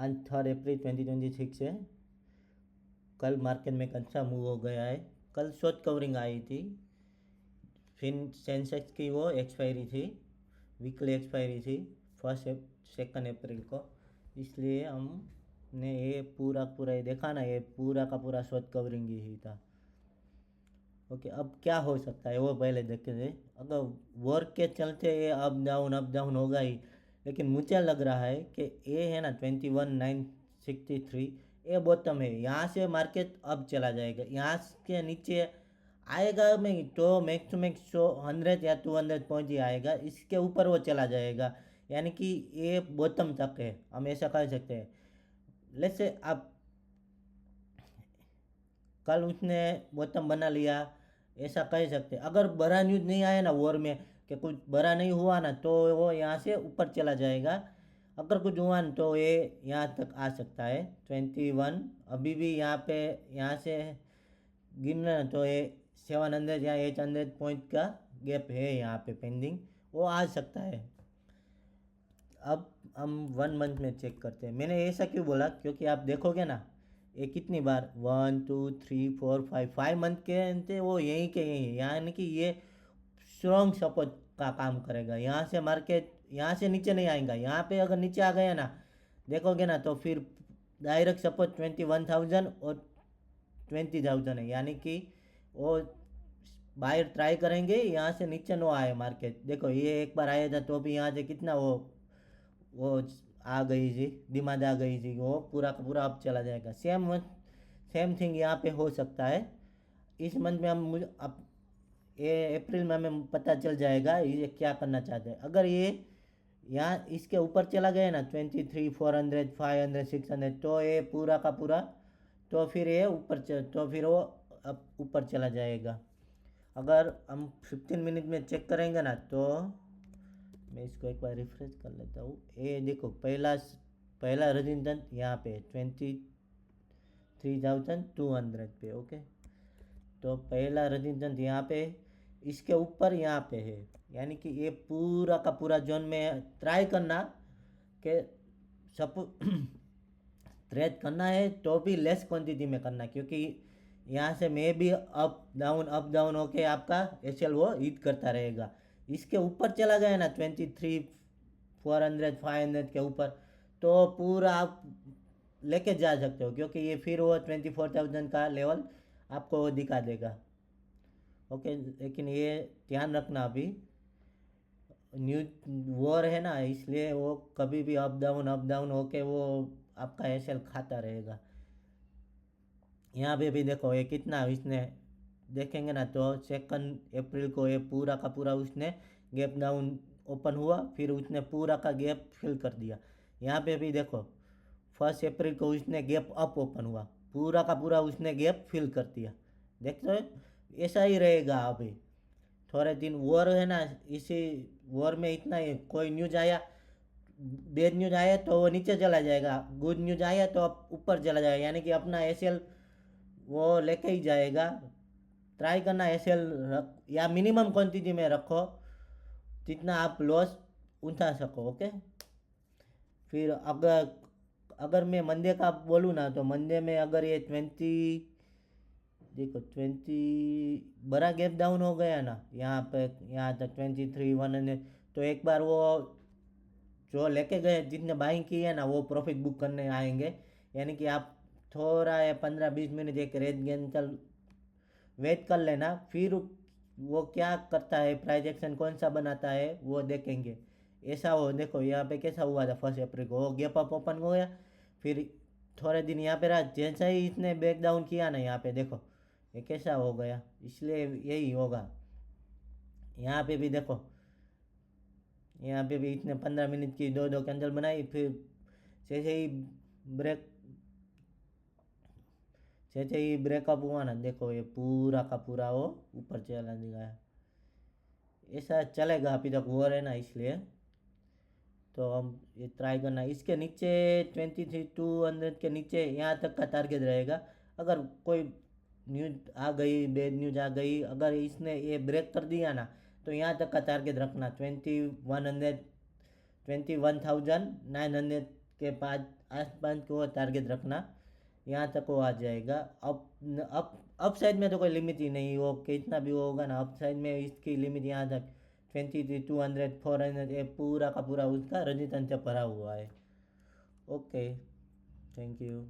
आज 3 अप्रैल 2026 है। कल मार्केट में एक अच्छा मूव हो गया है। कल शॉर्ट कवरिंग आई थी, फिर सेंसेक्स की वो एक्सपायरी थी, वीकली एक्सपायरी थी 2 अप्रैल को। इसलिए हमने ये पूरा ये देखा ना, ये पूरा का पूरा शॉर्ट कवरिंग ही था। ओके, अब क्या हो सकता है वो पहले देखते थे। अगर वर्क के चलते ये अप डाउन होगा ही, लेकिन मुझे लग रहा है कि ये है ना 21,963 ये बॉटम है। यहाँ से मार्केट अब चला जाएगा, यहाँ के नीचे आएगा मैं तो मैक्स टू मैक्स 100 या 200 पॉइंट ही आएगा, इसके ऊपर वो चला जाएगा। यानी कि ये बॉटम तक है, हम ऐसा कह सकते हैं। लेट्स से आप कल उसने बॉटम बना लिया, ऐसा कह सकते। अगर बड़ा न्यूज़ नहीं आया ना वॉर में, कि कुछ बड़ा नहीं हुआ ना, तो वो यहाँ से ऊपर चला जाएगा। अगर कुछ हुआ ना तो ये यहाँ तक आ सकता है 21। अभी भी यहाँ पे, यहाँ से गिनना ना तो ये 700 या 800 पॉइंट का गैप है यहाँ पे पेंडिंग, वो आ सकता है। अब हम 1 मंथ में चेक करते हैं। मैंने ऐसा क्यों बोला, क्योंकि आप देखोगे ना ये कितनी बार 1 2 3 4 5 5 मंथ के अंते वो यहीं के यहीं है। यानी कि ये स्ट्रॉन्ग सपोर्ट का काम करेगा। यहाँ से मार्केट यहाँ से नीचे नहीं आएगा। यहाँ पे अगर नीचे आ गया ना, देखोगे ना, तो फिर डायरेक्ट सपोर्ट 21,000 और 20,000 है। यानी कि वो बाहर ट्राई करेंगे, यहाँ से नीचे नो आए मार्केट। देखो ये एक बार आया था तो भी यहाँ से कितना वो आ गई जी, डिमांड आ गई जी, वो पूरा का पूरा अब चला जाएगा। सेम थिंग यहाँ पे हो सकता है। इस मंथ में हम मुझे अब ये अप्रैल में हमें पता चल जाएगा ये क्या करना चाहते हैं। अगर ये यहाँ इसके ऊपर चला गया ना 23 400 500 600, तो ये पूरा का पूरा, तो फिर ये तो फिर वो अब ऊपर चला जाएगा। अगर हम 15 मिनट में चेक करेंगे ना, तो मैं इसको एक बार रिफ्रेश कर लेता हूँ। ये देखो पहला रेजिस्टेंस यहाँ पे 23,200 पे। ओके, तो पहला रेजिस्टेंस यहाँ पे, इसके ऊपर यहाँ पे है। यानी कि ये पूरा का पूरा जोन में ट्राई करना कि सब ट्रेड करना है तो भी लेस क्वांटिटी में करना, क्योंकि यहाँ से मैं भी अप डाउन होके आपका एसएल वो हिट करता रहेगा। इसके ऊपर चला गया ना 23 400 500 के ऊपर, तो पूरा आप लेके जा सकते हो, क्योंकि ये फिर वो 24,000 का लेवल आपको दिखा देगा। ओके, लेकिन ये ध्यान रखना, अभी न्यूज वॉर है ना, इसलिए वो कभी भी अप डाउन होके वो आपका एसएल खाता रहेगा। यहाँ पे भी देखो ये कितना इसने, देखेंगे ना तो 2 अप्रैल को ये पूरा का पूरा उसने गैप डाउन ओपन हुआ, फिर उसने पूरा का गैप फिल कर दिया। यहाँ पे भी देखो 1 अप्रैल को उसने गैप अप ओपन हुआ, पूरा का पूरा उसने गैप फिल कर दिया। देखते हो ऐसा ही रहेगा। अभी थोड़े दिन वॉर है ना, इसी वॉर में इतना ही, कोई न्यूज आया, बैड न्यूज आया तो वो नीचे चला जाएगा, गुड न्यूज आया तो ऊपर चला जाएगा। यानी कि अपना एसएल वो लेके ही जाएगा। ट्राई करना एसएल या मिनिमम क्वांटिटी में रखो, जितना आप लॉस उठा सको। ओके, फिर अगर अगर मैं मंडे का बोलूँ ना, तो मंडे में अगर ये बड़ा गैप डाउन हो गया ना, यहाँ पे यहाँ तक 23 100, तो एक बार वो जो लेके गए जितने बाइंग की है ना, वो प्रॉफिट बुक करने आएंगे। यानी कि आप थोड़ा या 15-20 मिनट एक रेट गेन चल वेट कर लेना, फिर वो क्या करता है, प्राइस एक्शन कौन सा बनाता है वो देखेंगे। ऐसा हो, देखो यहाँ पे कैसा हुआ था 1 अप्रैल को, वो गैप अप ओपन हो गया, फिर थोड़े दिन यहाँ पे रहा, जैसा ही इसने बैक डाउन किया ना, यहाँ पे देखो ये कैसा हो गया। इसलिए यही होगा। यहाँ पे भी देखो, यहाँ पे भी इसने 15 मिनट की दो दो कैंडल बनाई, फिर जैसे ही ब्रेक जैसे ही ब्रेकअप हुआ ना, देखो ये पूरा का पूरा वो ऊपर चला गया। ऐसा चलेगा अभी तक वॉर है ना, इसलिए तो हम ये ट्राई करना। इसके नीचे 23 200 के नीचे यहाँ तक का टारगेट रहेगा। अगर कोई न्यूज आ गई, बैड न्यूज आ गई, अगर इसने ये ब्रेक कर दिया ना, तो यहाँ तक का टारगेट रखना 2100 21,900 के पास आसपास को टारगेट रखना, यहाँ तक वो आ जाएगा। अप साइड में तो कोई लिमिट ही नहीं, वो कितना भी वो होगा ना, अप साइड में इसकी लिमिट यहाँ तक 23, 200, 400, ये पूरा का पूरा उसका रजिस्टेंस से भरा हुआ है। Okay, thank you.